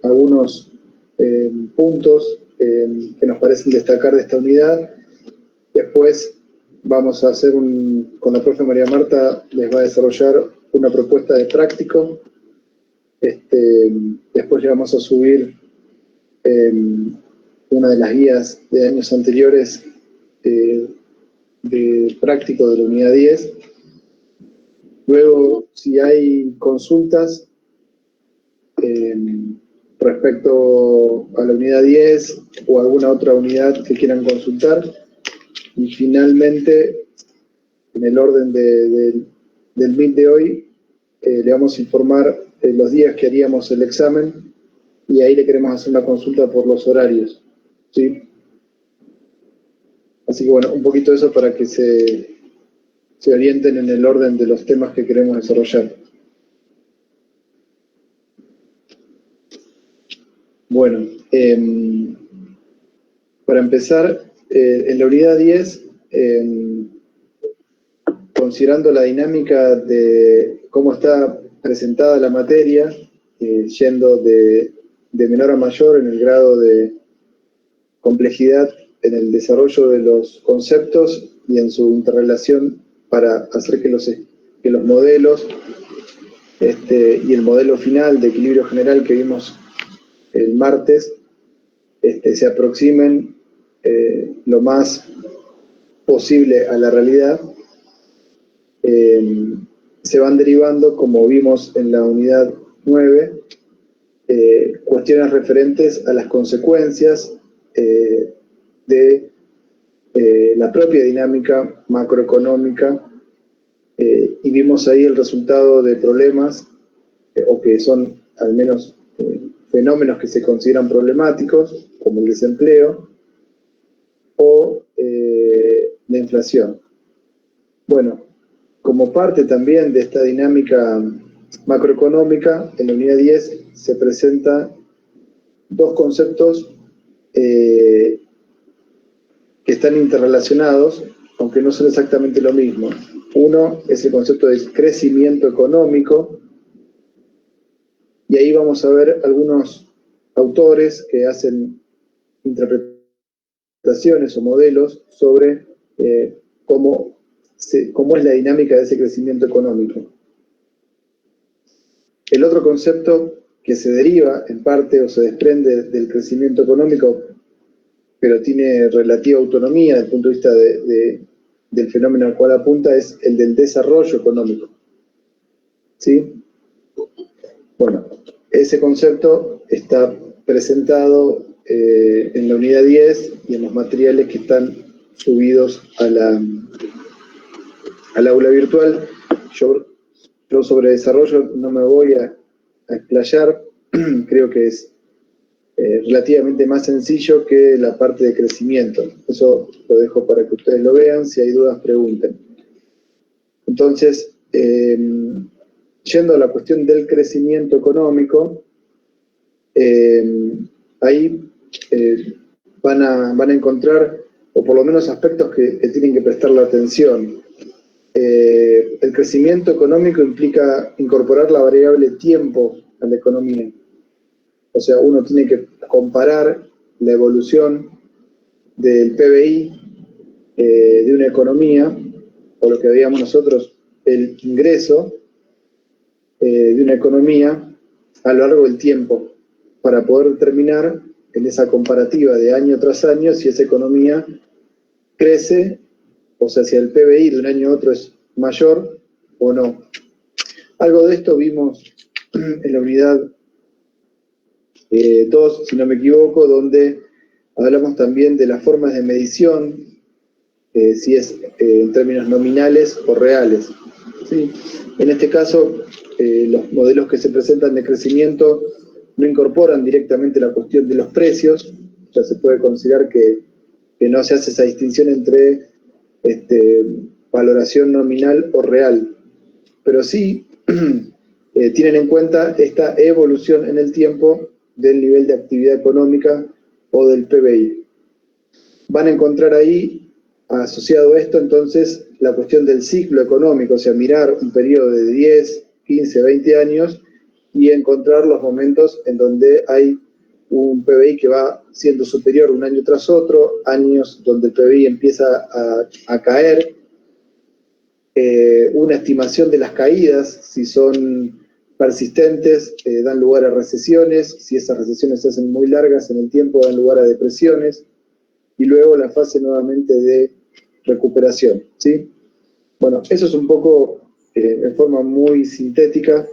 algunos puntos que nos parecen destacar de esta unidad. Después vamos a hacer con la profe María Marta, les va a desarrollar una propuesta de práctico. Después le vamos a subir una de las guías de años anteriores de práctico de la unidad 10. Luego, si hay consultas respecto a la unidad 10 o alguna otra unidad que quieran consultar. Y finalmente, en el orden del Meet de hoy, le vamos a informar los días que haríamos el examen, y ahí le queremos hacer una consulta por los horarios, ¿sí? Así que bueno, un poquito de eso para que se orienten en el orden de los temas que queremos desarrollar. Bueno, para empezar, en la unidad 10, considerando la dinámica de cómo está presentada la materia, yendo de menor a mayor en el grado de complejidad en el desarrollo de los conceptos y en su interrelación para hacer que los modelos y el modelo final de equilibrio general que vimos el martes se aproximen lo más posible a la realidad, se van derivando, como vimos en la unidad 9, cuestiones referentes a las consecuencias de la propia dinámica macroeconómica, y vimos ahí el resultado de problemas, o que son al menos fenómenos que se consideran problemáticos, como el desempleo o la inflación. Bueno, como parte también de esta dinámica macroeconómica, en la unidad 10 se presentan dos conceptos que están interrelacionados, aunque no son exactamente lo mismo. Uno es el concepto de crecimiento económico, y ahí vamos a ver algunos autores que hacen interpretaciones o modelos sobre cómo es la dinámica de ese crecimiento económico. El otro concepto que se deriva en parte o se desprende del crecimiento económico, pero tiene relativa autonomía desde el punto de vista del fenómeno al cual apunta, es el del desarrollo económico. ¿Sí? Bueno, ese concepto está presentado en la unidad 10 y en los materiales que están subidos al aula virtual. Yo sobre desarrollo no me voy a explayar, creo que es relativamente más sencillo que la parte de crecimiento. Eso lo dejo para que ustedes lo vean, si hay dudas pregunten. Entonces, yendo a la cuestión del crecimiento económico, ahí van a encontrar, o por lo menos aspectos que tienen que prestarle atención. El crecimiento económico implica incorporar la variable tiempo a la economía. O sea, uno tiene que comparar la evolución del PBI de una economía, o lo que veíamos nosotros, el ingreso de una economía a lo largo del tiempo, para poder determinar en esa comparativa de año tras año si esa economía crece, o sea, si el PBI de un año a otro es mayor o no. Algo de esto vimos en la unidad 2, si no me equivoco, donde hablamos también de las formas de medición, si es en términos nominales o reales. ¿Sí? En este caso, los modelos que se presentan de crecimiento no incorporan directamente la cuestión de los precios. Ya se puede considerar que no se hace esa distinción entre valoración nominal o real, pero sí tienen en cuenta esta evolución en el tiempo del nivel de actividad económica o del PBI. Van a encontrar ahí, asociado a esto, entonces, la cuestión del ciclo económico, o sea, mirar un periodo de 10, 15, 20 años y encontrar los momentos en donde hay un PBI que va siendo superior un año tras otro, años donde el PBI empieza a caer, una estimación de las caídas, si son persistentes, dan lugar a recesiones, si esas recesiones se hacen muy largas en el tiempo, dan lugar a depresiones, y luego la fase nuevamente de recuperación, ¿sí? Bueno, eso es un poco, en forma muy sintética,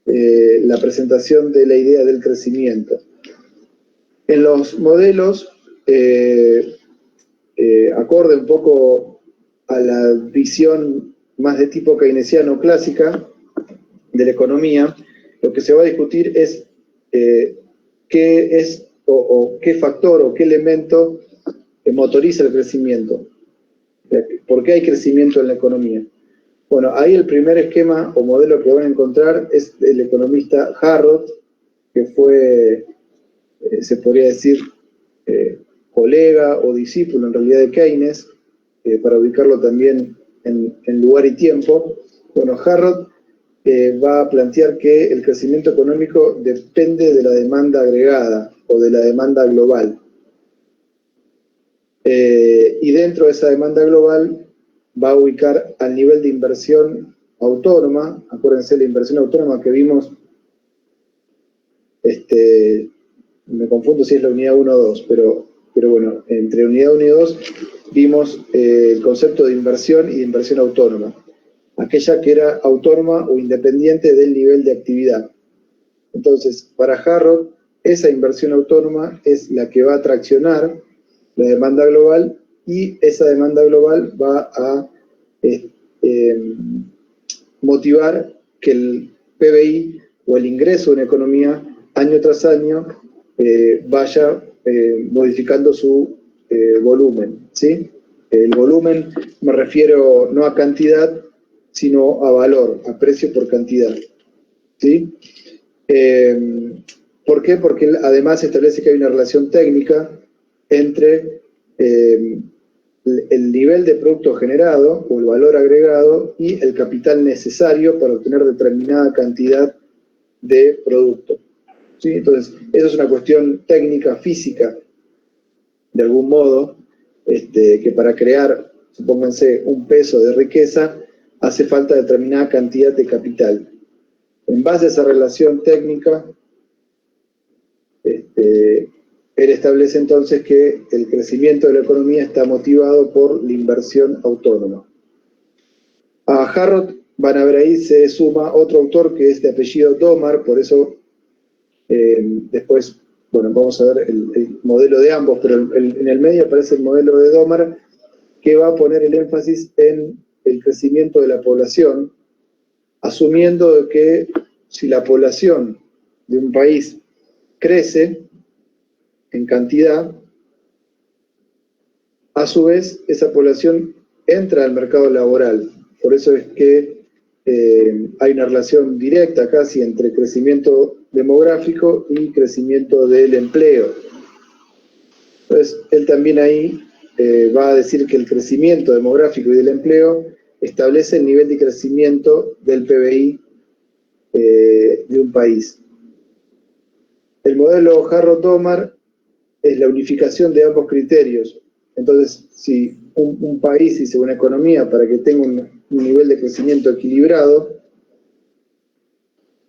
la presentación de la idea del crecimiento. En los modelos, acorde un poco a la visión más de tipo keynesiano clásica de la economía, lo que se va a discutir es qué es o qué factor o qué elemento motoriza el crecimiento. ¿Por qué hay crecimiento en la economía? Bueno, ahí el primer esquema o modelo que van a encontrar es el economista Harrod, que fue, se podría decir, colega o discípulo en realidad de Keynes, para ubicarlo también en lugar y tiempo. Bueno, Harrod va a plantear que el crecimiento económico depende de la demanda agregada o de la demanda global. Y dentro de esa demanda global va a ubicar al nivel de inversión autónoma. Acuérdense, la inversión autónoma que vimos, me confundo si es la unidad 1 o 2, pero bueno, entre unidad 1 y 2 vimos el concepto de inversión y de inversión autónoma, aquella que era autónoma o independiente del nivel de actividad. Entonces, para Harrod, esa inversión autónoma es la que va a traccionar la demanda global, y esa demanda global va a motivar que el PBI o el ingreso en economía año tras año vaya modificando su volumen, ¿sí? El volumen me refiero no a cantidad, sino a valor, a precio por cantidad, ¿sí? ¿Por qué? Porque además establece que hay una relación técnica entre el nivel de producto generado o el valor agregado y el capital necesario para obtener determinada cantidad de producto, ¿sí? Entonces, eso es una cuestión técnica, física, de algún modo, que para crear, supónganse, un peso de riqueza, hace falta determinada cantidad de capital. En base a esa relación técnica, él establece entonces que el crecimiento de la economía está motivado por la inversión autónoma. A Harrod, van a ver ahí, se suma otro autor que es de apellido Domar, por eso después, bueno, vamos a ver el modelo de ambos, pero en el medio aparece el modelo de Domar, que va a poner el énfasis en el crecimiento de la población, asumiendo que si la población de un país crece en cantidad, a su vez esa población entra al mercado laboral. Por eso es que hay una relación directa casi entre crecimiento demográfico y crecimiento del empleo. Entonces, él también ahí va a decir que el crecimiento demográfico y del empleo establece el nivel de crecimiento del PBI de un país. El modelo Harrod-Domar es la unificación de ambos criterios. Entonces, si un país y una economía, para que tenga un nivel de crecimiento equilibrado,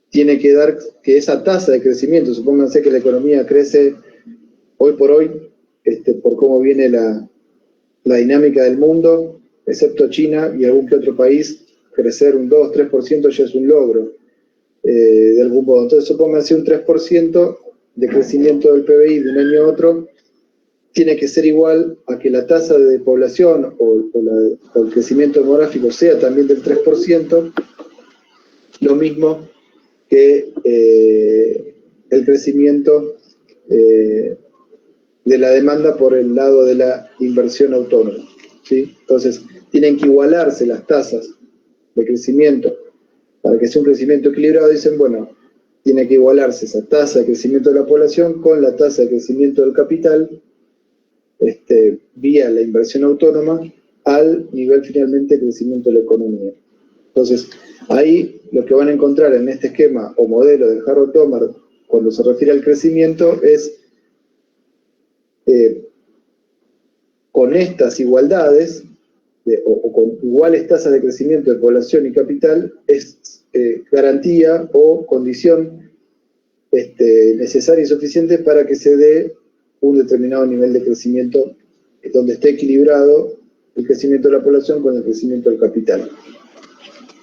tiene que dar que esa tasa de crecimiento, supónganse que la economía crece hoy por hoy, por cómo viene la dinámica del mundo, excepto China y algún que otro país, crecer un 2-3% ya es un logro, de algún modo. Entonces, supónganse un 3% de crecimiento del PBI de un año a otro, tiene que ser igual a que la tasa de población o el crecimiento demográfico sea también del 3%, lo mismo que el crecimiento de la demanda por el lado de la inversión autónoma, ¿sí? Entonces, tienen que igualarse las tasas de crecimiento para que sea un crecimiento equilibrado. Dicen, bueno, tiene que igualarse esa tasa de crecimiento de la población con la tasa de crecimiento del capital, vía la inversión autónoma, al nivel finalmente de crecimiento de la economía. Entonces, ahí lo que van a encontrar en este esquema o modelo de Harold Tomar, cuando se refiere al crecimiento, es con estas igualdades, o con iguales tasas de crecimiento de población y capital, es garantía o condición necesaria y suficiente para que se dé un determinado nivel de crecimiento donde esté equilibrado el crecimiento de la población con el crecimiento del capital.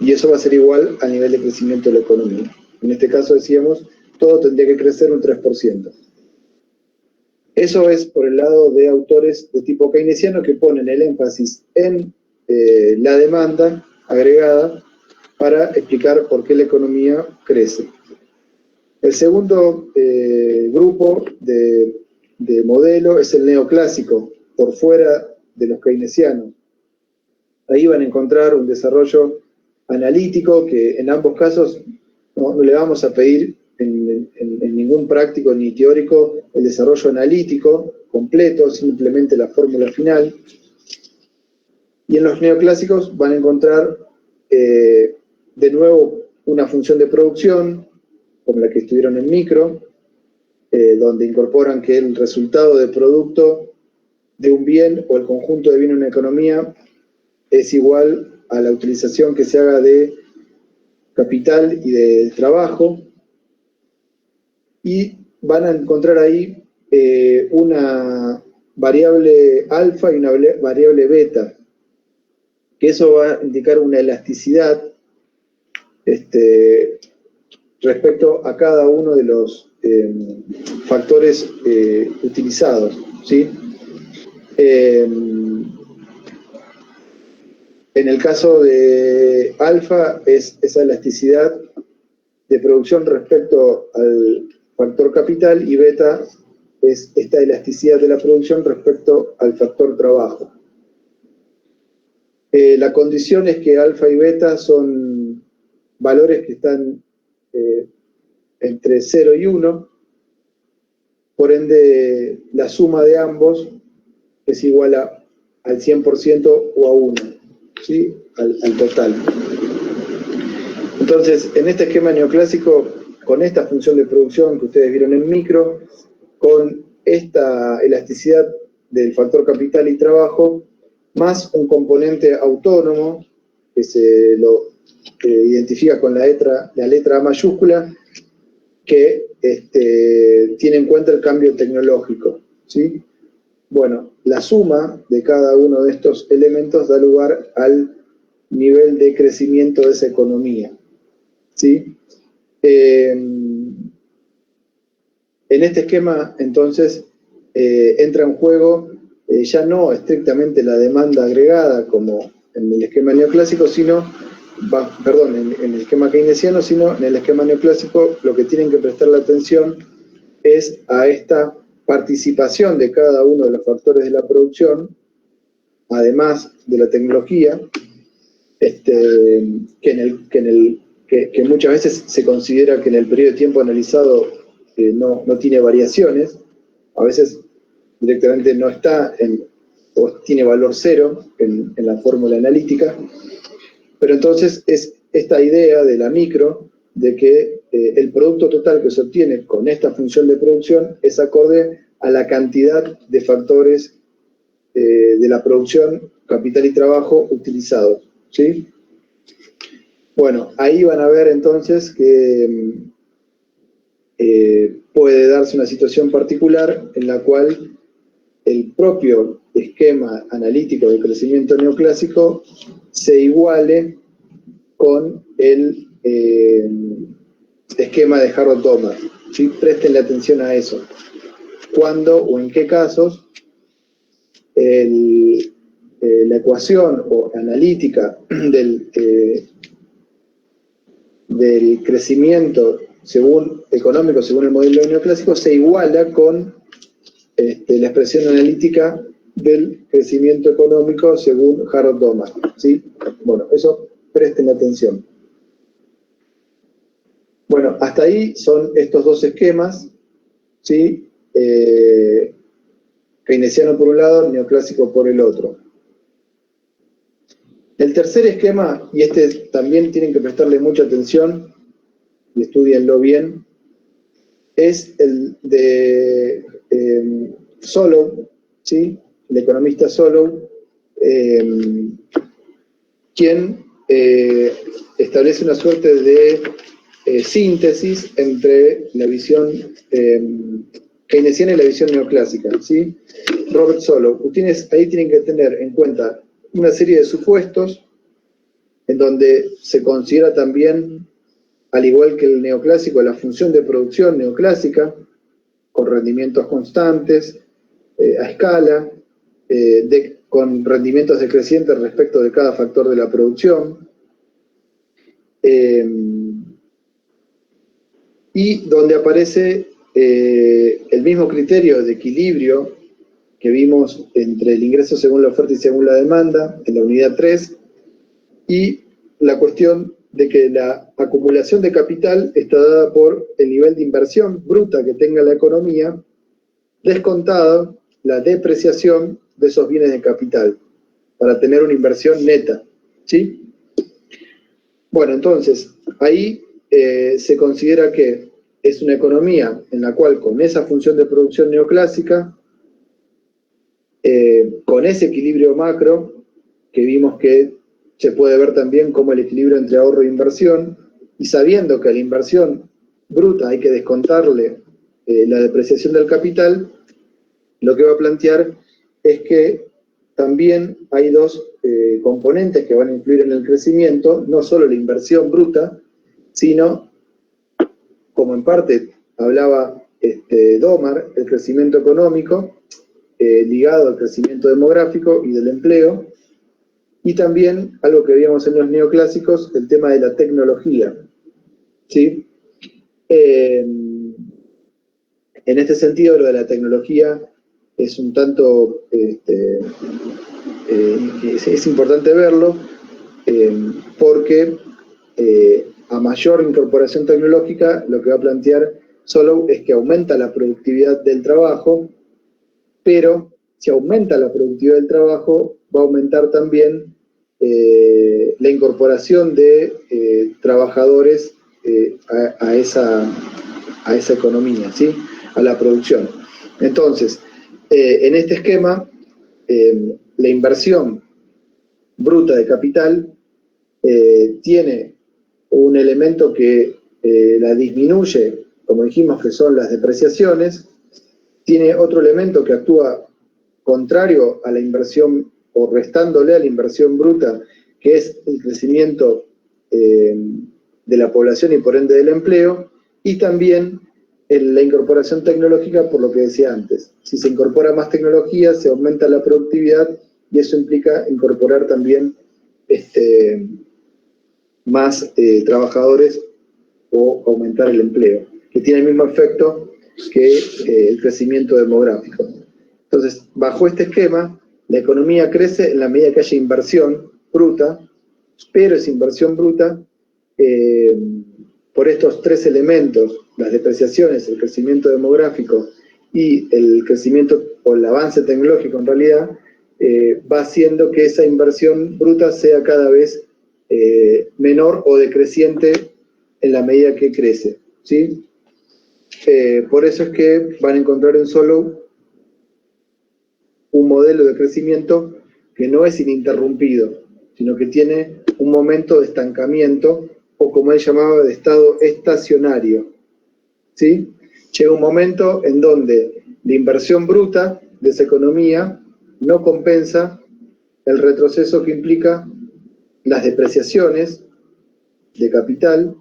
Y eso va a ser igual al nivel de crecimiento de la economía. En este caso decíamos, todo tendría que crecer un 3%. Eso es por el lado de autores de tipo keynesiano que ponen el énfasis en la demanda agregada para explicar por qué la economía crece. El segundo grupo de modelo es el neoclásico, por fuera de los keynesianos. Ahí van a encontrar un desarrollo analítico que en ambos casos no le vamos a pedir en ningún práctico ni teórico el desarrollo analítico completo, simplemente la fórmula final. Y en los neoclásicos van a encontrar de nuevo una función de producción, como la que estuvieron en micro, donde incorporan que el resultado de producto de un bien o el conjunto de bienes en una economía es igual a la utilización que se haga de capital y de trabajo, y van a encontrar ahí una variable alfa y una variable beta, que eso va a indicar una elasticidad respecto a cada uno de los factores utilizados, ¿sí? En el caso de alfa es esa elasticidad de producción respecto al factor capital, y beta es esta elasticidad de la producción respecto al factor trabajo. La condición es que alfa y beta son valores que están entre 0 y 1, por ende la suma de ambos es igual al 100% o a 1, ¿sí? al total. Entonces, en este esquema neoclásico, con esta función de producción que ustedes vieron en micro, con esta elasticidad del factor capital y trabajo, más un componente autónomo que se lo identifica con la letra A mayúscula, que tiene en cuenta el cambio tecnológico, ¿sí? Bueno, la suma de cada uno de estos elementos da lugar al nivel de crecimiento de esa economía, ¿sí? En este esquema, entonces, entra en juego ya no estrictamente la demanda agregada como en el esquema neoclásico, en el esquema keynesiano, sino en el esquema neoclásico lo que tienen que prestar la atención es a esta participación de cada uno de los factores de la producción, además de la tecnología, que muchas veces se considera que en el periodo de tiempo analizado no tiene variaciones, a veces directamente no está o tiene valor 0 en la fórmula analítica, pero entonces es esta idea de la micro de que el producto total que se obtiene con esta función de producción es acorde a la cantidad de factores de la producción, capital y trabajo utilizados, ¿sí? Bueno, ahí van a ver entonces que puede darse una situación particular en la cual el propio esquema analítico de crecimiento neoclásico se iguale con el esquema de Harold Tomar, ¿sí? Prestenle atención a eso. ¿Cuándo o en qué casos la ecuación o analítica del crecimiento económico según el modelo neoclásico se iguala con la expresión analítica del crecimiento económico según Harold Tomar, ¿sí? Bueno, eso presten atención. Bueno, hasta ahí son estos dos esquemas, ¿sí? Keynesiano por un lado, neoclásico por el otro. El El tercer esquema, y este también tienen que prestarle mucha atención y estudienlo bien, es el de Solow, ¿sí? El economista Solow, quien establece una suerte de síntesis entre la visión keynesiana y la visión neoclásica, ¿sí? Robert Solow. Ustedes ahí tienen que tener en cuenta una serie de supuestos en donde se considera también, al igual que el neoclásico, la función de producción neoclásica, con rendimientos constantes, a escala, con rendimientos decrecientes respecto de cada factor de la producción, y donde aparece el mismo criterio de equilibrio que vimos entre el ingreso según la oferta y según la demanda, en la unidad 3, y la cuestión de que la acumulación de capital está dada por el nivel de inversión bruta que tenga la economía, descontada la depreciación de esos bienes de capital, para tener una inversión neta, ¿sí? Bueno, entonces, ahí se considera que es una economía en la cual, con esa función de producción neoclásica, con ese equilibrio macro, que vimos que se puede ver también como el equilibrio entre ahorro e inversión, y sabiendo que a la inversión bruta hay que descontarle la depreciación del capital, lo que va a plantear es que también hay dos componentes que van a influir en el crecimiento, no solo la inversión bruta, sino, como en parte hablaba Domar, el crecimiento económico, ligado al crecimiento demográfico y del empleo, y también algo que veíamos en los neoclásicos, el tema de la tecnología, ¿sí? En este sentido, lo de la tecnología es un tanto, es importante verlo, porque a mayor incorporación tecnológica, lo que va a plantear Solow es que aumenta la productividad del trabajo, pero si aumenta la productividad del trabajo, va a aumentar también la incorporación de trabajadores a esa economía, ¿sí? A la producción. Entonces, en este esquema, la inversión bruta de capital tiene un elemento que la disminuye, como dijimos, que son las depreciaciones, tiene otro elemento que actúa contrario a la inversión o restándole a la inversión bruta, que es el crecimiento de la población y por ende del empleo, y también la incorporación tecnológica, por lo que decía antes. Si se incorpora más tecnología, se aumenta la productividad y eso implica incorporar también más trabajadores o aumentar el empleo, que tiene el mismo efecto que el crecimiento demográfico. Entonces, bajo este esquema, la economía crece en la medida que haya inversión bruta, pero esa inversión bruta, por estos tres elementos, las depreciaciones, el crecimiento demográfico y el crecimiento o el avance tecnológico en realidad, va haciendo que esa inversión bruta sea cada vez menor o decreciente en la medida que crece, ¿sí? Por eso es que van a encontrar en Solow un modelo de crecimiento que no es ininterrumpido, sino que tiene un momento de estancamiento, o como él llamaba, de estado estacionario, ¿sí? Llega un momento en donde la inversión bruta de esa economía no compensa el retroceso que implica las depreciaciones de capital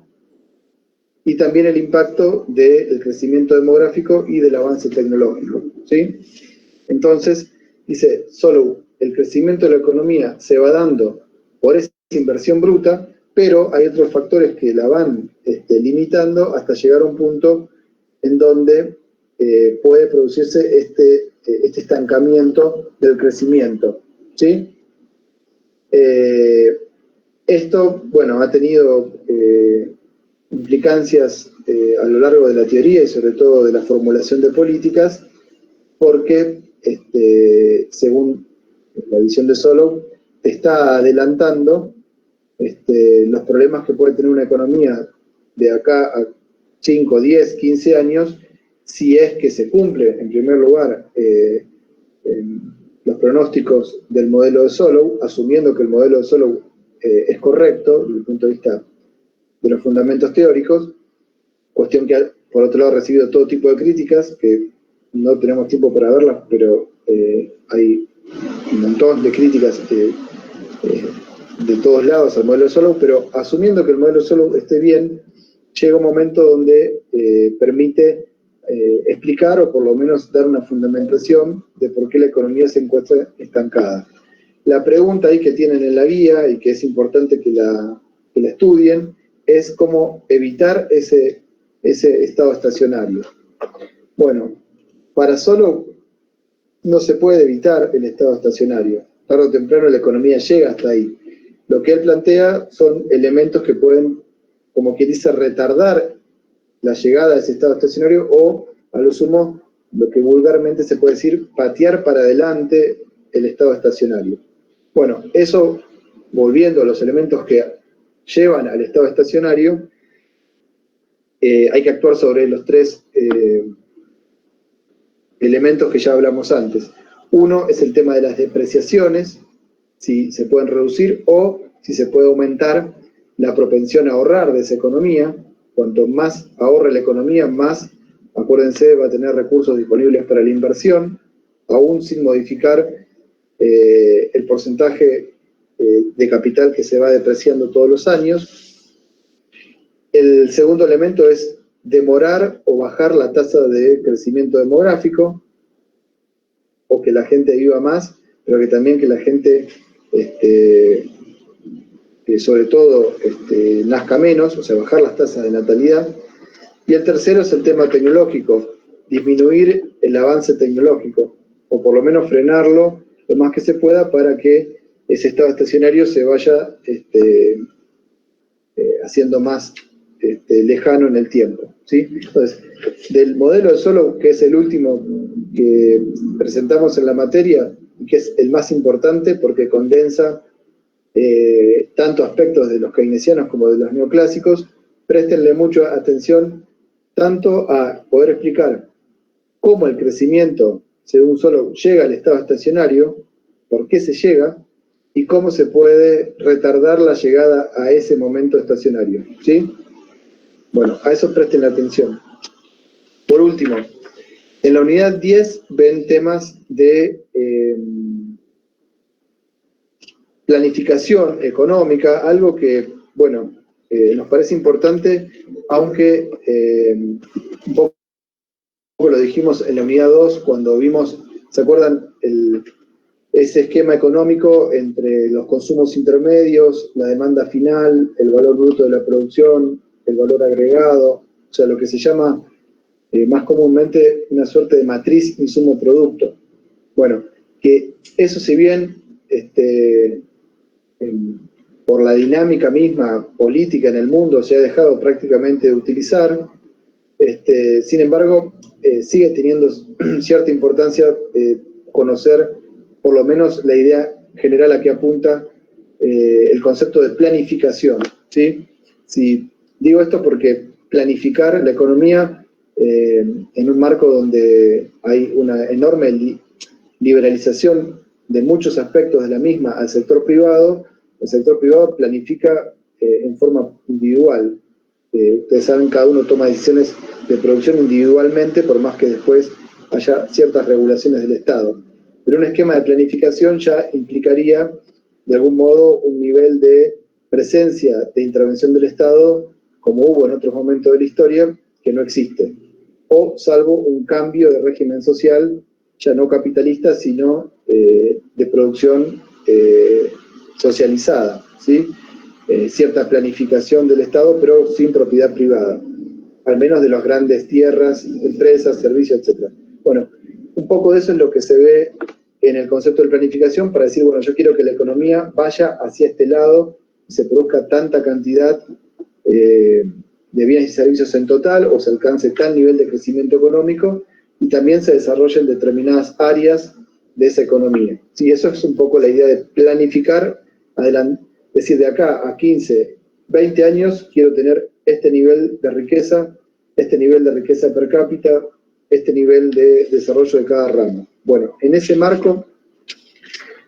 y también el impacto del crecimiento demográfico y del avance tecnológico, ¿sí? Entonces, dice Solow, el crecimiento de la economía se va dando por esa inversión bruta, pero hay otros factores que la van limitando hasta llegar a un punto en donde puede producirse este estancamiento del crecimiento, ¿sí? Esto, bueno, ha tenido implicancias a lo largo de la teoría y sobre todo de la formulación de políticas, porque según la visión de Solow, está adelantando los problemas que puede tener una economía de acá a 5, 10, 15 años, si es que se cumple, en primer lugar, los pronósticos del modelo de Solow, asumiendo que el modelo de Solow es correcto desde el punto de vista de los fundamentos teóricos, cuestión que por otro lado ha recibido todo tipo de críticas, que no tenemos tiempo para verlas, pero hay un montón de críticas de todos lados al modelo de Solow, pero asumiendo que el modelo de Solow esté bien, llega un momento donde permite explicar o por lo menos dar una fundamentación de por qué la economía se encuentra estancada. La pregunta ahí que tienen en la guía y que es importante que la estudien es cómo evitar ese estado estacionario. Bueno, para Solow no se puede evitar el estado estacionario. Tarde o temprano la economía llega hasta ahí. Lo que él plantea son elementos que pueden, como quien dice, retardar la llegada de ese estado estacionario o, a lo sumo, lo que vulgarmente se puede decir, patear para adelante el estado estacionario. Bueno, eso, volviendo a los elementos que llevan al estado estacionario, hay que actuar sobre los tres elementos que ya hablamos antes. Uno es el tema de las depreciaciones, si se pueden reducir o si se puede aumentar la propensión a ahorrar de esa economía. Cuanto más ahorre la economía, más, acuérdense, va a tener recursos disponibles para la inversión, aún sin modificar el porcentaje de capital que se va depreciando todos los años. El segundo elemento es demorar o bajar la tasa de crecimiento demográfico, o que la gente viva más, pero que también que la gente, sobre todo, nazca menos, o sea, bajar las tasas de natalidad. Y el tercero es el tema tecnológico, disminuir el avance tecnológico, o por lo menos frenarlo lo más que se pueda para que ese estado estacionario se vaya haciendo más lejano en el tiempo, ¿sí? Entonces, del modelo de Solow, que es el último que presentamos en la materia, que es el más importante porque condensa tanto aspectos de los keynesianos como de los neoclásicos, préstenle mucha atención tanto a poder explicar cómo el crecimiento, según Solow, llega al estado estacionario, por qué se llega, y cómo se puede retardar la llegada a ese momento estacionario, ¿sí? Bueno, a eso presten la atención. Por último, en la unidad 10 ven temas de planificación económica, algo que, bueno, nos parece importante, aunque un poco lo dijimos en la unidad 2 cuando vimos, ¿se acuerdan? Ese esquema económico entre los consumos intermedios, la demanda final, el valor bruto de la producción, el valor agregado, o sea, lo que se llama más comúnmente una suerte de matriz insumo-producto. Bueno, que eso si bien por la dinámica misma política en el mundo se ha dejado prácticamente de utilizar, sin embargo, sigue teniendo cierta importancia conocer por lo menos la idea general a que apunta el concepto de planificación, ¿sí? Sí, digo esto porque planificar la economía en un marco donde hay una enorme liberalización de muchos aspectos de la misma al sector privado, el sector privado planifica en forma individual. Ustedes saben, cada uno toma decisiones de producción individualmente, por más que después haya ciertas regulaciones del Estado. Pero un esquema de planificación ya implicaría, de algún modo, un nivel de presencia de intervención del Estado, como hubo en otros momentos de la historia, que no existe. O salvo un cambio de régimen social, ya no capitalista, sino de producción socializada, ¿sí? Cierta planificación del Estado, pero sin propiedad privada, al menos de las grandes tierras, empresas, servicios, etc. Bueno, un poco de eso es lo que se ve en el concepto de planificación para decir, bueno, yo quiero que la economía vaya hacia este lado, se produzca tanta cantidad de bienes y servicios en total, o se alcance tal nivel de crecimiento económico, y también se desarrollen determinadas áreas de esa economía. Sí, eso es un poco la idea de planificar adelante, es decir, de acá a 15, 20 años quiero tener este nivel de riqueza per cápita, este nivel de desarrollo de cada rama. Bueno, en ese marco,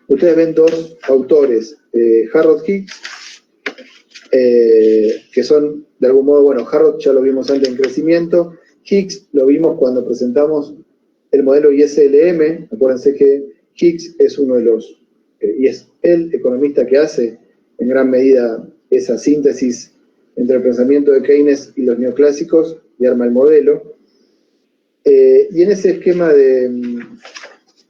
ustedes ven dos autores, Harrod Hicks, que son, de algún modo, bueno, Harrod ya lo vimos antes en crecimiento, Hicks lo vimos cuando presentamos el modelo ISLM. Acuérdense que Hicks es uno de los, y es el economista que hace en gran medida esa síntesis entre el pensamiento de Keynes y los neoclásicos y arma el modelo. Y en ese esquema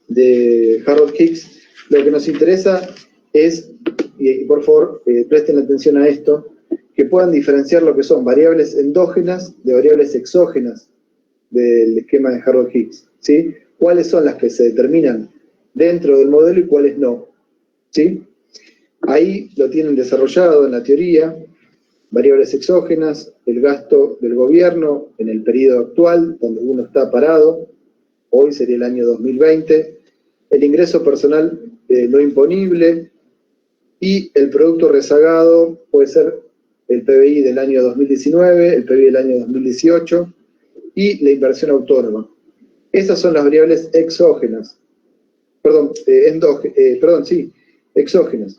de Harrod Hicks, lo que nos interesa es, y por favor presten atención a esto, que puedan diferenciar lo que son variables endógenas de variables exógenas del esquema de Harrod Hicks, ¿sí? ¿Cuáles son las que se determinan dentro del modelo y cuáles no? ¿Sí? Ahí lo tienen desarrollado en la teoría, variables exógenas, el gasto del gobierno en el periodo actual, donde uno está parado, hoy sería el año 2020, el ingreso personal no imponible y el producto rezagado puede ser el PBI del año 2019, el PBI del año 2018 y la inversión autónoma. Esas son las variables exógenas. Exógenas.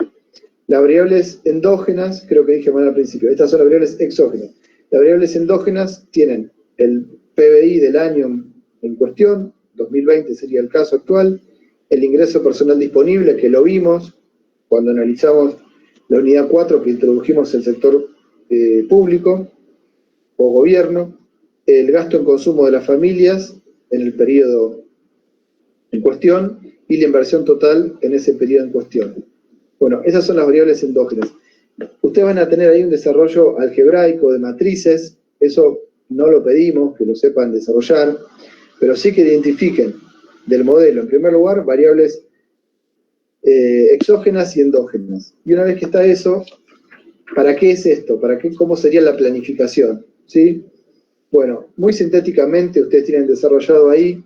Las variables endógenas, creo que dije mal al principio, estas son las variables exógenas. Las variables endógenas tienen el PBI del año en cuestión, 2020 sería el caso actual, el ingreso personal disponible, que lo vimos cuando analizamos la unidad 4 que introdujimos el sector público o gobierno, el gasto en consumo de las familias en el periodo en cuestión y la inversión total en ese periodo en cuestión. Bueno, esas son las variables endógenas. Ustedes van a tener ahí un desarrollo algebraico de matrices, eso no lo pedimos, que lo sepan desarrollar, pero sí que identifiquen del modelo, en primer lugar, variables exógenas y endógenas. Y una vez que está eso, ¿para qué es esto? ¿Cómo sería la planificación? ¿Sí? Bueno, muy sintéticamente ustedes tienen desarrollado ahí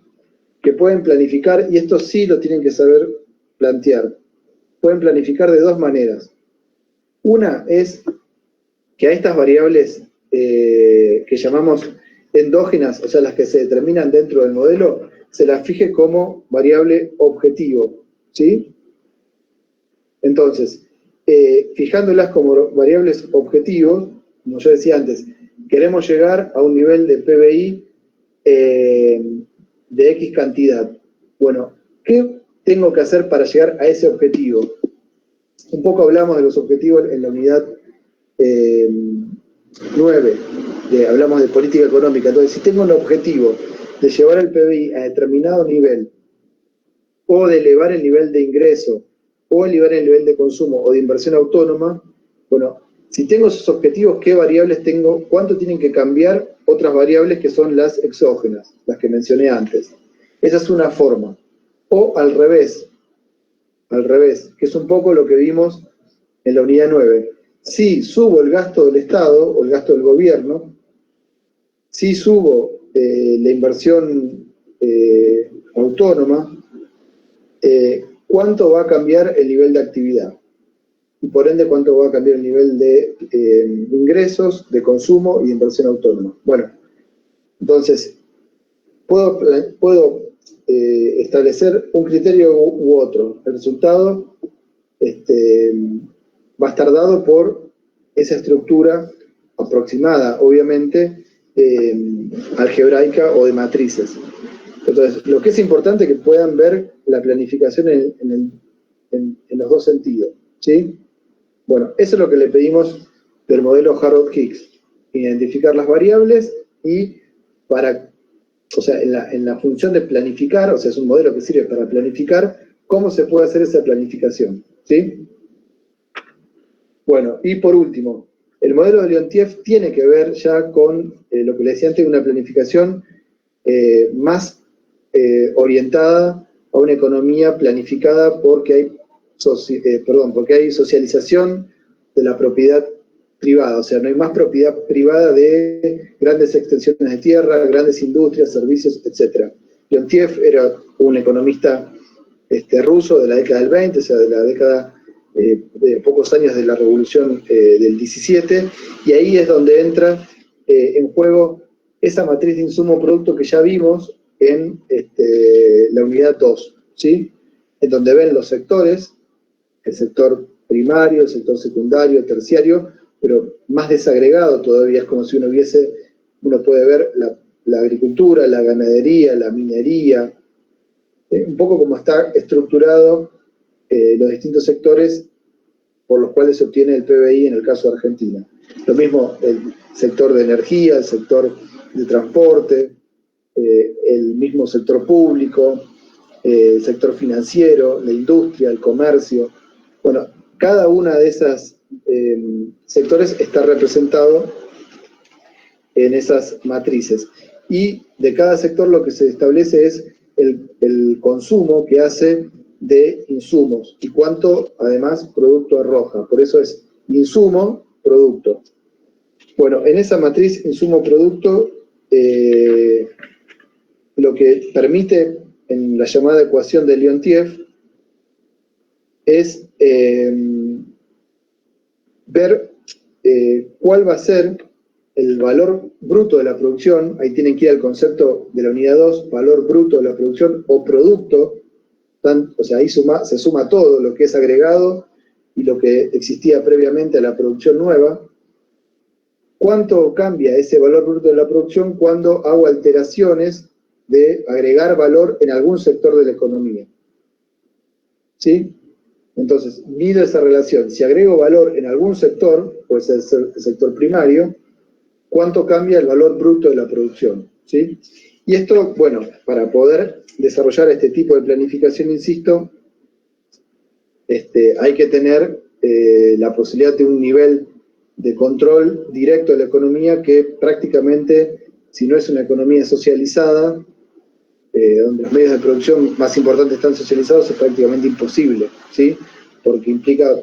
que pueden planificar, y esto sí lo tienen que saber plantear. Pueden planificar de dos maneras. Una es que a estas variables que llamamos endógenas, o sea, las que se determinan dentro del modelo, se las fije como variable objetivo, ¿sí? Entonces, fijándolas como variables objetivos, como yo decía antes, queremos llegar a un nivel de PBI de X cantidad. Bueno, ¿qué tengo que hacer para llegar a ese objetivo? Un poco hablamos de los objetivos en la unidad 9, hablamos de política económica. Entonces, si tengo un objetivo de llevar el PBI a determinado nivel, o de elevar el nivel de ingreso, o elevar el nivel de consumo o de inversión autónoma, bueno, si tengo esos objetivos, ¿qué variables tengo? ¿Cuánto tienen que cambiar otras variables que son las exógenas, las que mencioné antes? Esa es una forma. O al revés, que es un poco lo que vimos en la unidad 9. Si subo el gasto del Estado o el gasto del gobierno, si subo la inversión autónoma, ¿cuánto va a cambiar el nivel de actividad? Y por ende, ¿cuánto va a cambiar el nivel de ingresos, de consumo y de inversión autónoma? Bueno, entonces, puedo establecer un criterio u otro. El resultado va a estar dado por esa estructura aproximada, obviamente, algebraica o de matrices. Entonces, lo que es importante es que puedan ver la planificación en los dos sentidos, ¿sí? Bueno, eso es lo que le pedimos del modelo Harrod Hicks, identificar las variables y en la función de planificar, o sea, es un modelo que sirve para planificar cómo se puede hacer esa planificación, ¿sí? Bueno, y por último, el modelo de Leontief tiene que ver ya con lo que le decía antes, una planificación más orientada a una economía planificada porque hay socialización de la propiedad privada, o sea, no hay más propiedad privada de grandes extensiones de tierra, grandes industrias, servicios, etc. Leontief era un economista ruso de la década del 20, o sea, de la década de pocos años de la revolución del 17, y ahí es donde entra en juego esa matriz de insumo-producto que ya vimos en la unidad 2, ¿sí? En donde ven los sectores, el sector primario, el sector secundario, el terciario, pero más desagregado todavía, es como si uno puede ver la agricultura, la ganadería, la minería, un poco como está estructurado los distintos sectores por los cuales se obtiene el PBI en el caso de Argentina. Lo mismo el sector de energía, el sector de transporte, el mismo sector público, el sector financiero, la industria, el comercio. Bueno, cada una de esas sectores está representado en esas matrices. Y de cada sector lo que se establece es el consumo que hace de insumos y cuánto además producto arroja. Por eso es insumo, producto. Bueno, en esa matriz insumo-producto, lo que permite en la llamada ecuación de Leontief es ver cuál va a ser el valor bruto de la producción. Ahí tienen que ir al concepto de la unidad 2, valor bruto de la producción o producto. O sea, ahí se suma todo lo que es agregado y lo que existía previamente a la producción nueva. ¿Cuánto cambia ese valor bruto de la producción cuando hago alteraciones de agregar valor en algún sector de la economía? ¿Sí? Entonces, mido esa relación. Si agrego valor en algún sector, puede ser el sector primario, ¿cuánto cambia el valor bruto de la producción? ¿Sí? Y esto, bueno, para poder desarrollar este tipo de planificación, insisto, hay que tener la posibilidad de un nivel de control directo de la economía que prácticamente, si no es una economía socializada, donde los medios de producción más importantes están socializados, es prácticamente imposible, ¿sí? Porque implica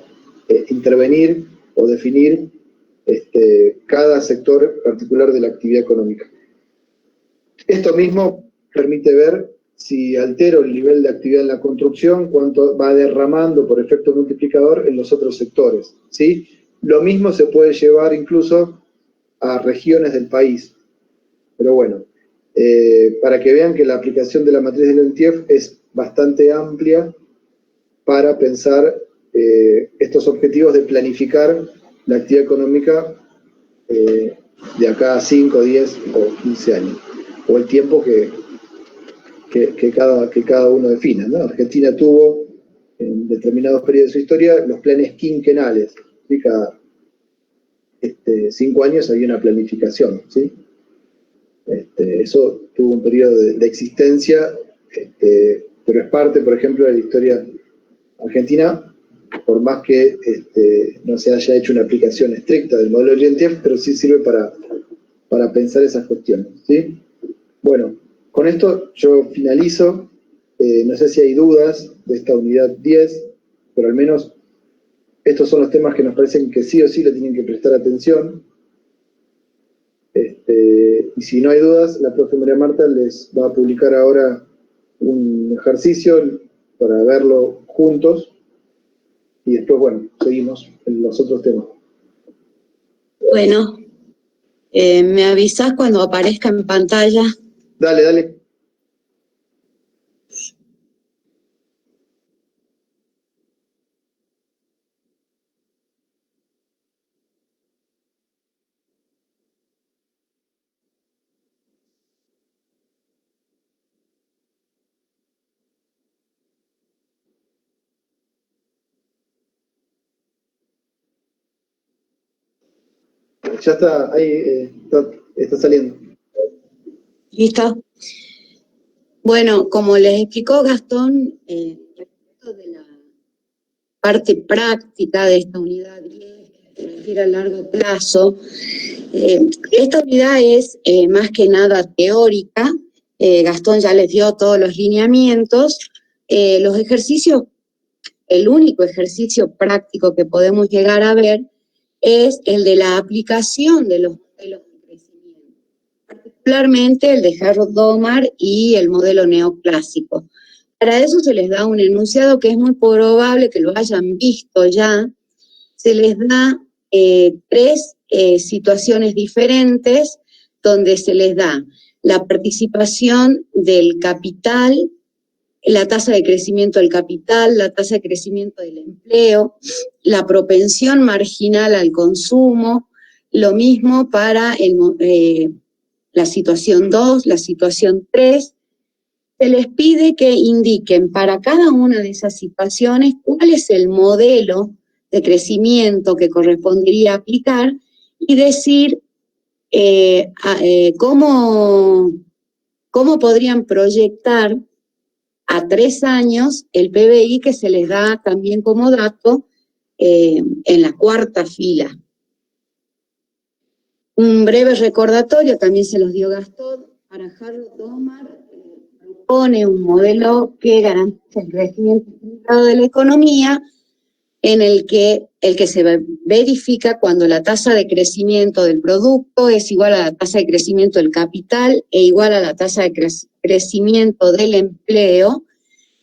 intervenir o definir cada sector particular de la actividad económica. Esto mismo permite ver si altero el nivel de actividad en la construcción, cuánto va derramando por efecto multiplicador en los otros sectores, ¿sí? Lo mismo se puede llevar incluso a regiones del país. Pero bueno, para que vean que la aplicación de la matriz de Leontief es bastante amplia para pensar estos objetivos de planificar la actividad económica de acá a 5, 10 o 15 años, o el tiempo que cada uno defina, ¿no? Argentina tuvo en determinados periodos de su historia los planes quinquenales, ¿sí? Cada 5 años había una planificación, ¿sí? Eso tuvo un periodo de existencia, pero es parte, por ejemplo, de la historia argentina, por más que no se haya hecho una aplicación estricta del modelo Leontief, pero sí sirve para pensar esas cuestiones, ¿sí? Bueno, con esto yo finalizo. No sé si hay dudas de esta unidad 10, pero al menos estos son los temas que nos parecen que sí o sí le tienen que prestar atención. Y si no hay dudas, la profe María Marta les va a publicar ahora un ejercicio para verlo juntos y después, bueno, seguimos en los otros temas. Bueno, me avisás cuando aparezca en pantalla. Dale, dale. Ya está, ahí está saliendo. ¿Listo? Bueno, como les explicó Gastón, respecto de la parte práctica de esta unidad 10, que se refiere a largo plazo, esta unidad es más que nada teórica. Gastón ya les dio todos los lineamientos. Los ejercicios, el único ejercicio práctico que podemos llegar a ver es el de la aplicación de los modelos de crecimiento, particularmente el de Harold Domar y el modelo neoclásico. Para eso se les da un enunciado que es muy probable que lo hayan visto ya. Se les da tres situaciones diferentes donde se les da la participación del capital, la tasa de crecimiento del capital, la tasa de crecimiento del empleo, la propensión marginal al consumo, lo mismo para la situación 2, la situación 3. Se les pide que indiquen para cada una de esas situaciones cuál es el modelo de crecimiento que correspondería aplicar y decir cómo podrían proyectar a 3 años el PBI que se les da también como dato en la cuarta fila. Un breve recordatorio, también se los dio Gastón, para Harold Domar propone un modelo que garantiza el crecimiento equilibrado de la economía, en el que se verifica cuando la tasa de crecimiento del producto es igual a la tasa de crecimiento del capital e igual a la tasa de crecimiento del empleo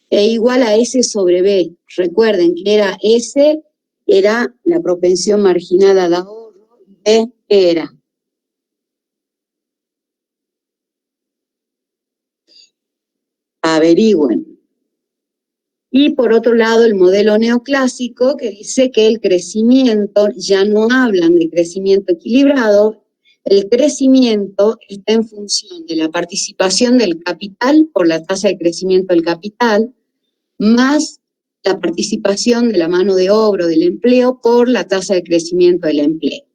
e igual a S sobre B. Recuerden que S era la propensión marginal al ahorro, B era averigüen. Y por otro lado, el modelo neoclásico, que dice que el crecimiento, ya no hablan de crecimiento equilibrado, el crecimiento está en función de la participación del capital por la tasa de crecimiento del capital, más la participación de la mano de obra o del empleo por la tasa de crecimiento del empleo.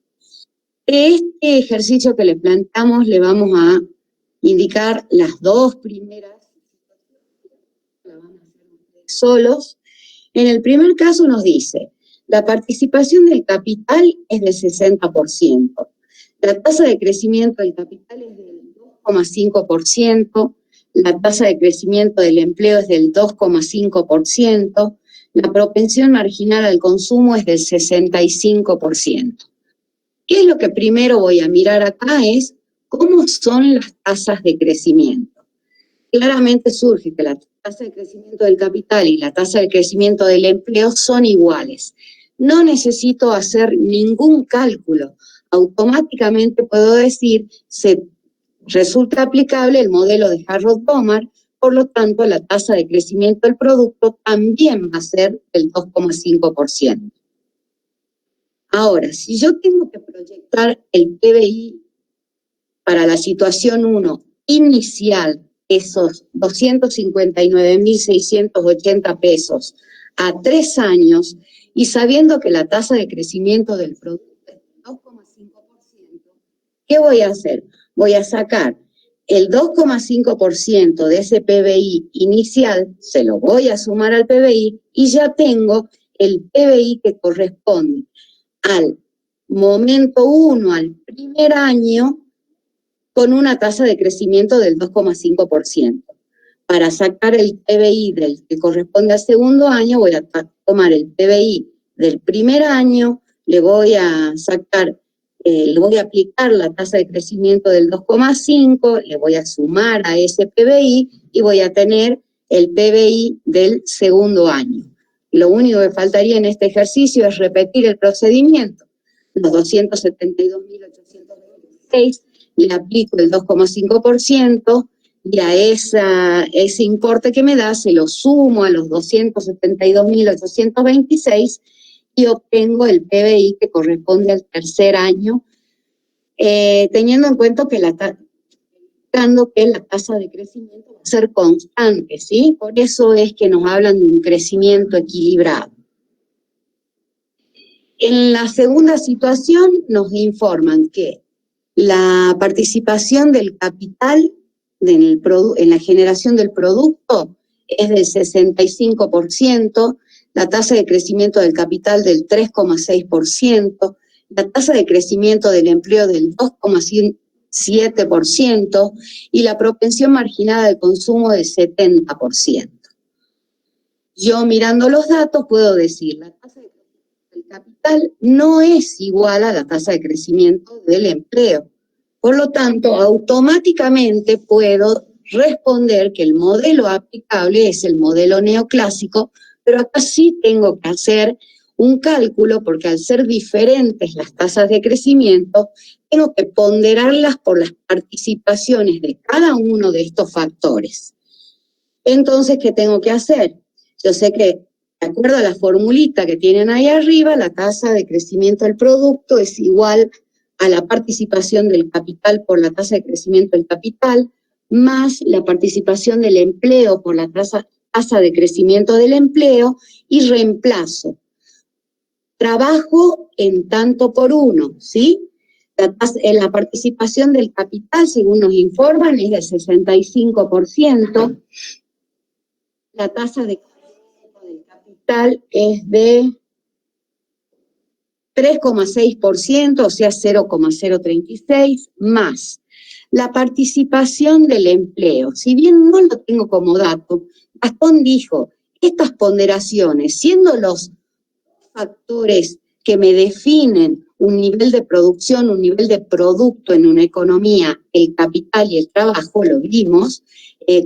Este ejercicio que le planteamos le vamos a indicar las dos primeras solos. En el primer caso nos dice, la participación del capital es del 60%, la tasa de crecimiento del capital es del 2,5%, la tasa de crecimiento del empleo es del 2,5%, la propensión marginal al consumo es del 65%. ¿Qué es lo que primero voy a mirar acá? Es cómo son las tasas de crecimiento. Claramente surge que la tasa de crecimiento del capital y la tasa de crecimiento del empleo son iguales. No necesito hacer ningún cálculo. Automáticamente puedo decir, se resulta aplicable el modelo de Harold Domar, por lo tanto la tasa de crecimiento del producto también va a ser del 2,5%. Ahora, si yo tengo que proyectar el PBI para la situación 1 inicial, esos 259.680 pesos a 3 años, y sabiendo que la tasa de crecimiento del producto es del 2,5%, ¿qué voy a hacer? Voy a sacar el 2,5% de ese PBI inicial, se lo voy a sumar al PBI y ya tengo el PBI que corresponde al momento 1, al primer año, con una tasa de crecimiento del 2,5%. Para sacar el PBI del que corresponde al segundo año, voy a tomar el PBI del primer año, le voy a sacar, le voy a aplicar la tasa de crecimiento del 2,5, le voy a sumar a ese PBI y voy a tener el PBI del segundo año. Lo único que faltaría en este ejercicio es repetir el procedimiento. Los 272.826 le aplico el 2,5% y a ese importe que me da se lo sumo a los 272.826 y obtengo el PBI que corresponde al tercer año, teniendo en cuenta que la tasa de crecimiento va a ser constante, ¿sí? Por eso es que nos hablan de un crecimiento equilibrado. En la segunda situación nos informan que la participación del capital en la generación del producto es del 65%, la tasa de crecimiento del capital del 3,6%, la tasa de crecimiento del empleo del 2,7% y la propensión marginal del consumo del 70%. Yo mirando los datos puedo decir, la tasa de crecimiento del capital no es igual a la tasa de crecimiento del empleo. Por lo tanto, automáticamente puedo responder que el modelo aplicable es el modelo neoclásico, pero acá sí tengo que hacer un cálculo porque al ser diferentes las tasas de crecimiento, tengo que ponderarlas por las participaciones de cada uno de estos factores. Entonces, ¿qué tengo que hacer? Yo sé que, de acuerdo a la formulita que tienen ahí arriba, la tasa de crecimiento del producto es igual a la participación del capital por la tasa de crecimiento del capital, más la participación del empleo por la tasa de crecimiento del empleo, y reemplazo. Trabajo en tanto por uno, ¿sí? La participación del capital, según nos informan, es del 65%. La tasa de crecimiento del capital es de 3,6%, o sea, 0,036, más la participación del empleo. Si bien no lo tengo como dato, Gastón dijo, estas ponderaciones, siendo los factores que me definen un nivel de producción, un nivel de producto en una economía, el capital y el trabajo, lo vimos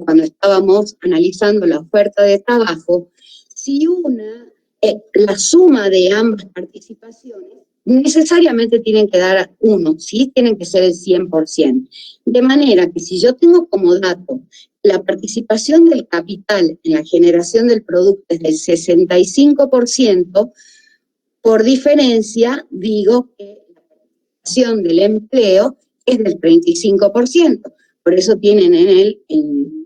cuando estábamos analizando la oferta de trabajo, si la suma de ambas participaciones necesariamente tienen que dar 1, ¿sí? Tienen que ser el 100%. De manera que si yo tengo como dato la participación del capital en la generación del producto es del 65%, por diferencia digo que la participación del empleo es del 35%. Por eso tienen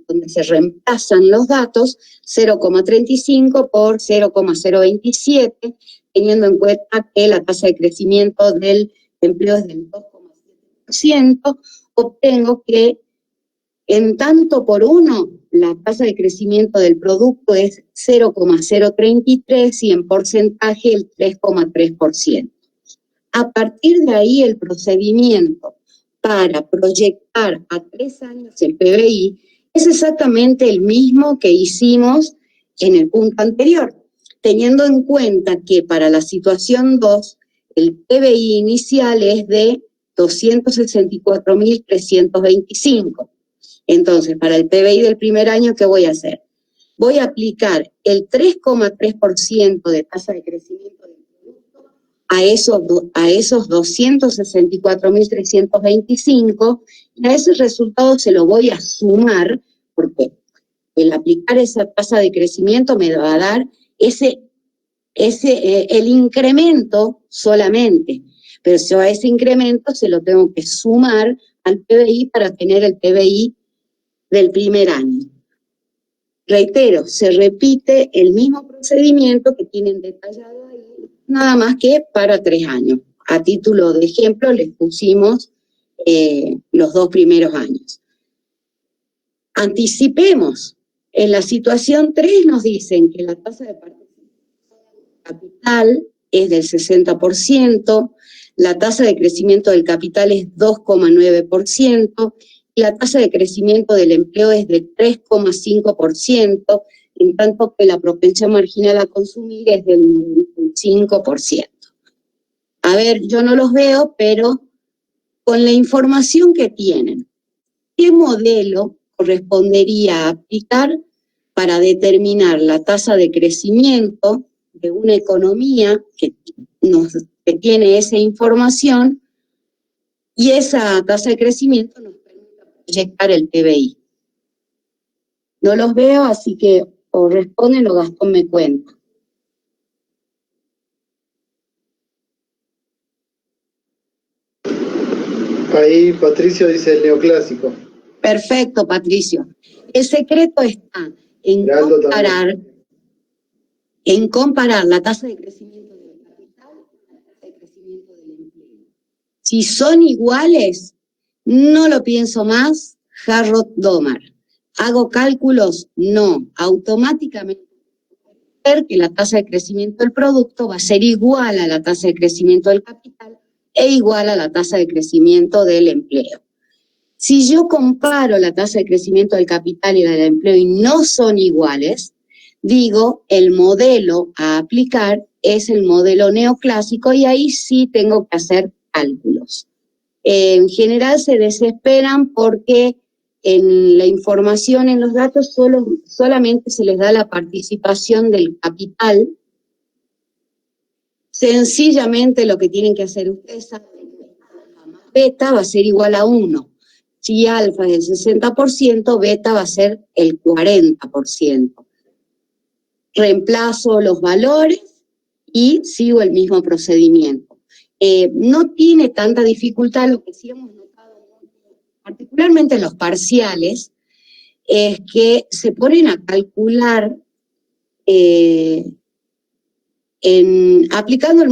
donde se reemplazan los datos, 0,35 por 0,027, teniendo en cuenta que la tasa de crecimiento del empleo es del 2,7%, obtengo que en tanto por uno, la tasa de crecimiento del producto es 0,033 y en porcentaje el 3,3%. A partir de ahí, el procedimiento para proyectar a 3 años el PBI es exactamente el mismo que hicimos en el punto anterior, teniendo en cuenta que para la situación 2, el PBI inicial es de 264.325. Entonces, para el PBI del primer año, ¿qué voy a hacer? Voy a aplicar el 3,3% de tasa de crecimiento del producto a esos 264.325, y a ese resultado se lo voy a sumar, porque el aplicar esa tasa de crecimiento me va a dar el incremento solamente, pero yo a ese incremento se lo tengo que sumar al PBI para tener el PBI del primer año. Reitero, se repite el mismo procedimiento que tienen detallado ahí, nada más que para 3 años. A título de ejemplo, les pusimos los 2 primeros años. Anticipemos. En la situación 3 nos dicen que la tasa de participación del capital es del 60%, la tasa de crecimiento del capital es 2,9%, y la tasa de crecimiento del empleo es de 3,5%, en tanto que la propensión marginal a consumir es del 5%. A ver, yo no los veo, pero con la información que tienen, ¿qué modelo correspondería aplicar para determinar la tasa de crecimiento de una economía que tiene esa información, y esa tasa de crecimiento nos permite proyectar el PBI? No los veo, así que o responden o Gastón me cuenta. Ahí Patricio dice el neoclásico. Perfecto, Patricio. El secreto está en comparar la tasa de crecimiento del capital con la tasa de crecimiento del empleo. Si son iguales, no lo pienso más, Harrod-Domar. ¿Hago cálculos? No. Automáticamente ver que la tasa de crecimiento del producto va a ser igual a la tasa de crecimiento del capital e igual a la tasa de crecimiento del empleo. Si yo comparo la tasa de crecimiento del capital y la del empleo y no son iguales, digo, el modelo a aplicar es el modelo neoclásico, y ahí sí tengo que hacer cálculos. En general se desesperan porque en la información, en los datos, solamente se les da la participación del capital. Sencillamente lo que tienen que hacer ustedes saben que alfa más beta va a ser igual a 1. Si alfa es el 60%, beta va a ser el 40%. Reemplazo los valores y sigo el mismo procedimiento. No tiene tanta dificultad, lo que sí hemos notado, particularmente en los parciales, es que se ponen a calcular, aplicando el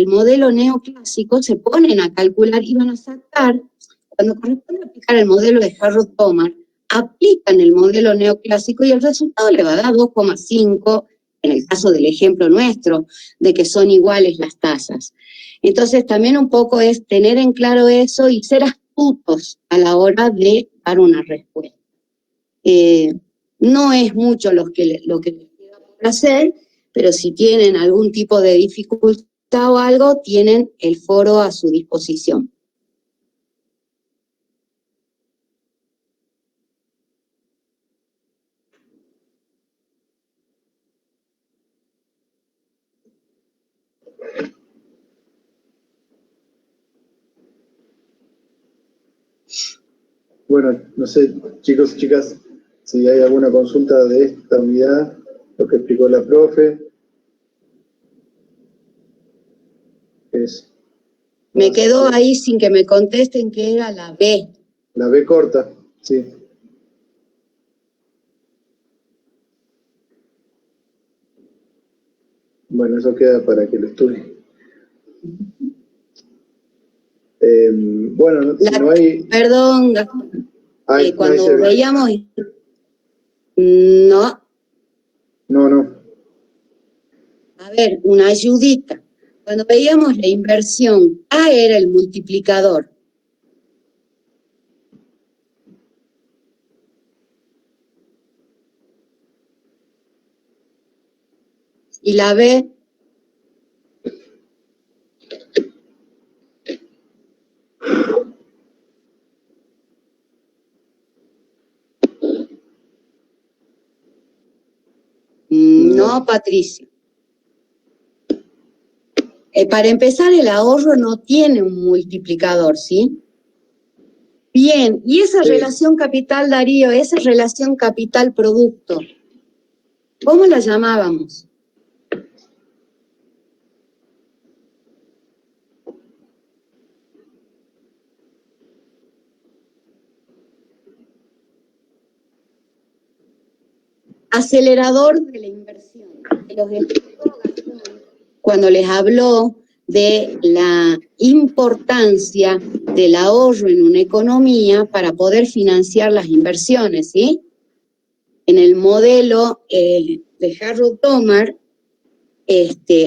modelo neoclásico, se ponen a calcular y van a sacar, cuando corresponde aplicar el modelo de Harrod-Tomar, aplican el modelo neoclásico y el resultado le va a dar 2,5, en el caso del ejemplo nuestro, de que son iguales las tasas. Entonces también un poco es tener en claro eso y ser astutos a la hora de dar una respuesta. No es mucho lo que les queda por hacer, pero si tienen algún tipo de dificultad o algo, tienen el foro a su disposición. Bueno, no sé, chicos y chicas, si hay alguna consulta de esta unidad, lo que explicó la profe. Me quedó ahí sin que me contesten que era la B. La B corta, sí. Bueno, eso queda para que lo estudie. Bueno, si no hay... Perdón, cuando no veíamos... No. No. A ver, una ayudita. Cuando veíamos la inversión, A era el multiplicador. Y la B... No, Patricia. Para empezar, el ahorro no tiene un multiplicador, ¿sí? Bien, y esa relación capital, Darío, esa relación capital-producto, ¿cómo la llamábamos? Acelerador de la inversión. Cuando les habló de la importancia del ahorro en una economía para poder financiar las inversiones, ¿sí? En el modelo de Harrod-Tomar,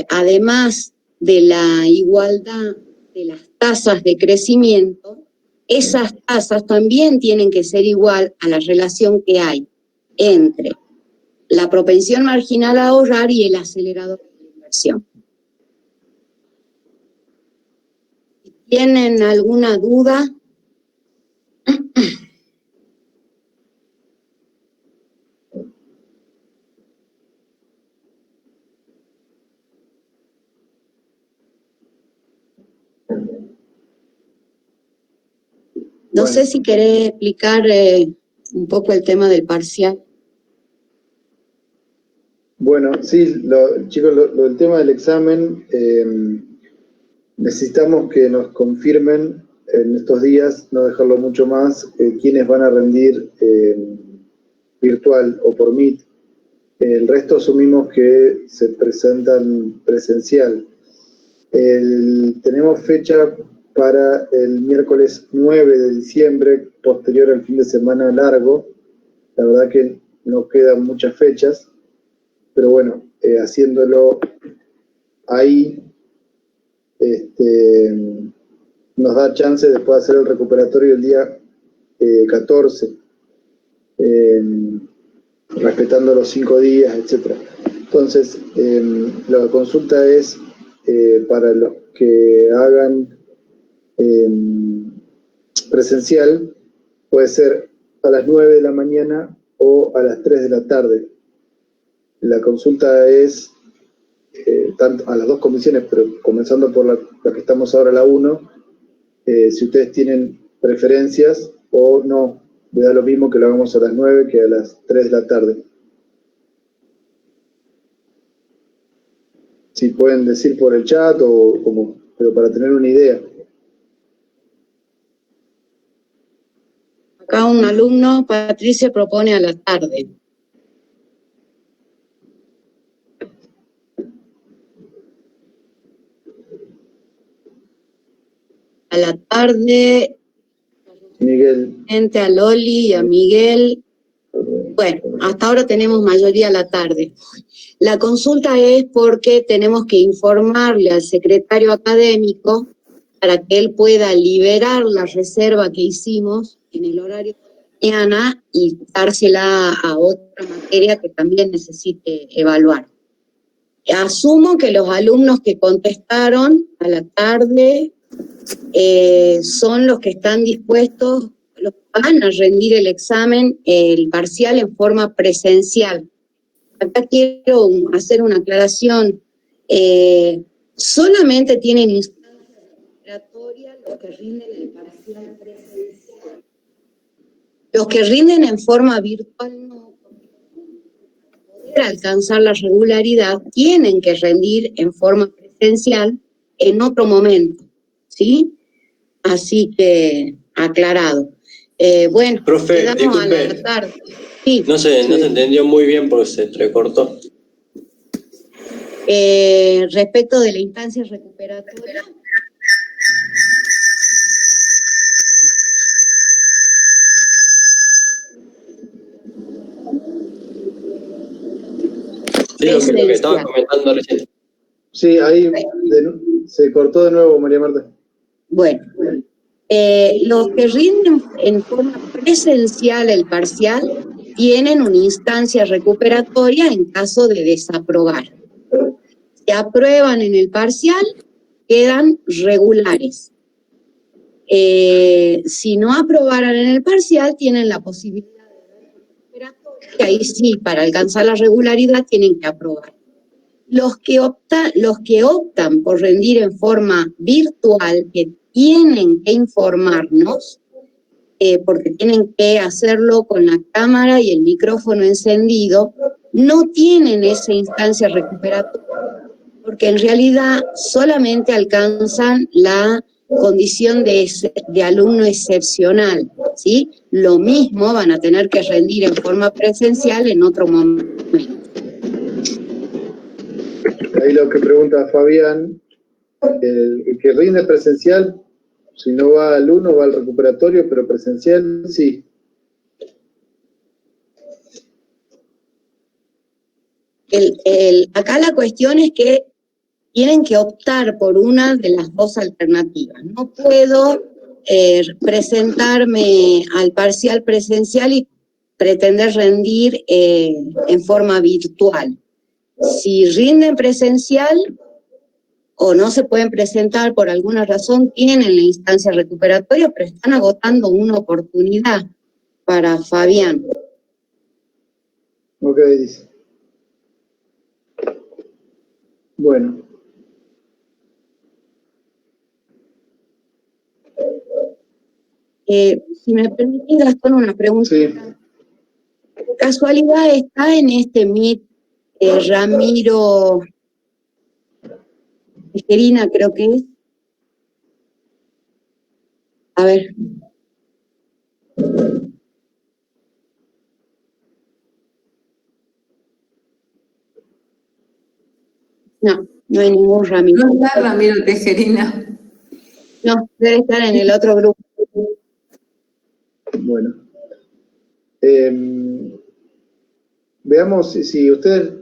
además de la igualdad de las tasas de crecimiento, esas tasas también tienen que ser igual a la relación que hay entre la propensión marginal a ahorrar y el acelerador de la inversión. ¿Tienen alguna duda? No sé si querés explicar un poco el tema del parcial. Bueno, sí, chicos, el tema del examen, necesitamos que nos confirmen en estos días, no dejarlo mucho más, quiénes van a rendir virtual o por Meet. El resto asumimos que se presentan presencial. Tenemos fecha para el miércoles 9 de diciembre, posterior al fin de semana largo. La verdad que no quedan muchas fechas, pero bueno, haciéndolo ahí, nos da chance de poder hacer el recuperatorio el día 14, respetando los 5 días, etc. Entonces, la consulta es para los que hagan presencial, puede ser a las 9 de la mañana o a las 3 de la tarde. La consulta es tanto a las dos comisiones, pero comenzando por la que estamos ahora, la 1, si ustedes tienen preferencias o no. Me da lo mismo que lo hagamos a las 9 que a las 3 de la tarde. Si pueden decir por el chat o como, pero para tener una idea. Acá un alumno, Patricia, propone a la tarde. A la tarde, Miguel. a Loli y a Miguel. Bueno, hasta ahora tenemos mayoría a la tarde. La consulta es porque tenemos que informarle al secretario académico para que él pueda liberar la reserva que hicimos en el horario de mañana y dársela a otra materia que también necesite evaluar. Asumo que los alumnos que contestaron a la tarde son los que están dispuestos, los que van a rendir el examen, el parcial en forma presencial. Acá quiero hacer una aclaración. Solamente tienen instancia respiratoria los que rinden el parcial presencial. Los que rinden en forma virtual no. Para poder alcanzar la regularidad tienen que rendir en forma presencial en otro momento, ¿sí? Así que, aclarado. Bueno, profe, quedamos disculpe, a la tarde. Sí. No se entendió muy bien porque se entrecortó. Respecto de la instancia recuperatoria. Sí, lo que estaba comentando recién. Sí, ahí se cortó de nuevo, María Marta. Bueno, los que rinden en forma presencial el parcial tienen una instancia recuperatoria en caso de desaprobar. Si aprueban en el parcial, quedan regulares. Si no aprobaran en el parcial, tienen la posibilidad de recuperatoria, y ahí sí, para alcanzar la regularidad tienen que aprobar. Los que optan por rendir en forma virtual, que tienen que informarnos, porque tienen que hacerlo con la cámara y el micrófono encendido, no tienen esa instancia recuperatoria, porque en realidad solamente alcanzan la condición de alumno excepcional, ¿sí? Lo mismo van a tener que rendir en forma presencial en otro momento. Ahí lo que pregunta Fabián, el que rinde presencial, si no va al 1 va al recuperatorio, pero presencial sí. Acá la cuestión es que tienen que optar por una de las dos alternativas. No puedo presentarme al parcial presencial y pretender rendir en forma virtual. Si rinden presencial o no se pueden presentar por alguna razón, tienen la instancia recuperatoria, pero están agotando una oportunidad para Fabián. Ok, dice. Bueno. Si me permitís, Gastón, una pregunta. Sí. ¿De casualidad está en este Meet Ramiro Tejerina, creo que es? A ver. No hay ningún Ramiro. No está Ramiro Tejerina. No, debe estar en el otro grupo. Bueno. Veamos si ustedes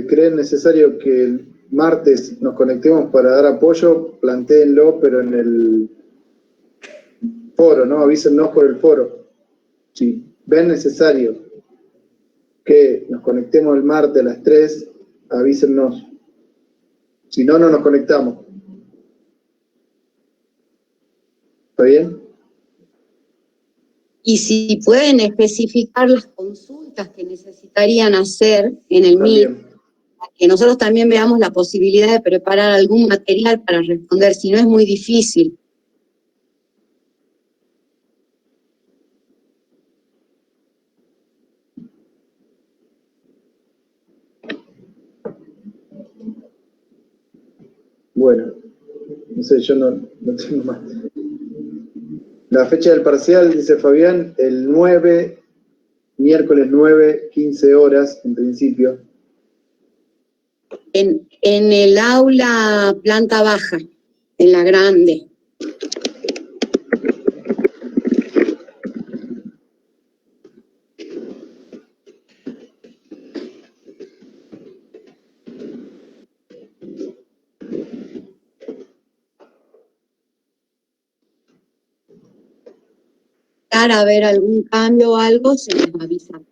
creen necesario que el martes nos conectemos para dar apoyo, plantéenlo, pero en el foro, ¿no? Avísennos por el foro. Si ven necesario que nos conectemos el martes a las 3, avísennos. Si no, no nos conectamos. ¿Está bien? Y si pueden especificar las consultas que necesitarían hacer en el MIT, También. que nosotros también veamos la posibilidad de preparar algún material para responder, si no es muy difícil. Bueno, no sé, yo no tengo más. La fecha del parcial, dice Fabián, el 9, miércoles 9, 15 horas, en principio. En el aula planta baja, en la grande. A ver algún cambio o algo, se nos avisa.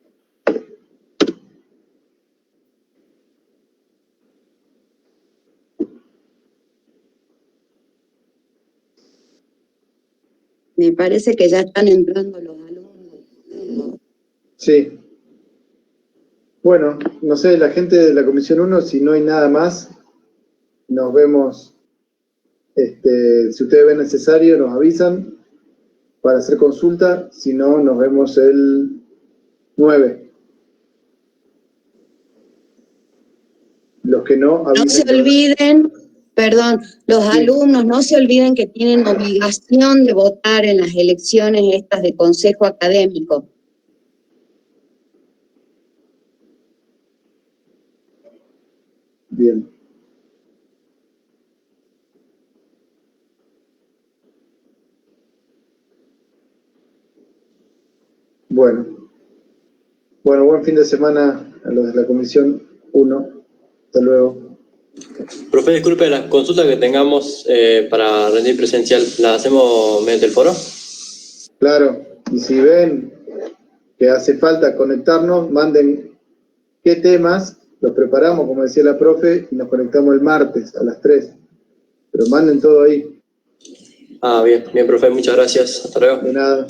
Me parece que ya están entrando los alumnos. Sí. Bueno, no sé, la gente de la Comisión 1, si no hay nada más, nos vemos, si ustedes ven necesario, nos avisan para hacer consulta, si no, nos vemos el 9. Los que no, avisen. No se olviden, perdón, los alumnos no se olviden que tienen obligación de votar en las elecciones estas de consejo académico. Bien. Bueno, buen fin de semana a los de la Comisión 1. Hasta luego. Profe, disculpe, las consultas que tengamos para rendir presencial, ¿las hacemos mediante el foro? Claro, y si ven que hace falta conectarnos, manden qué temas, los preparamos, como decía la profe, y nos conectamos el martes a las 3. Pero manden todo ahí. Bien, profe, muchas gracias. Hasta luego. De nada.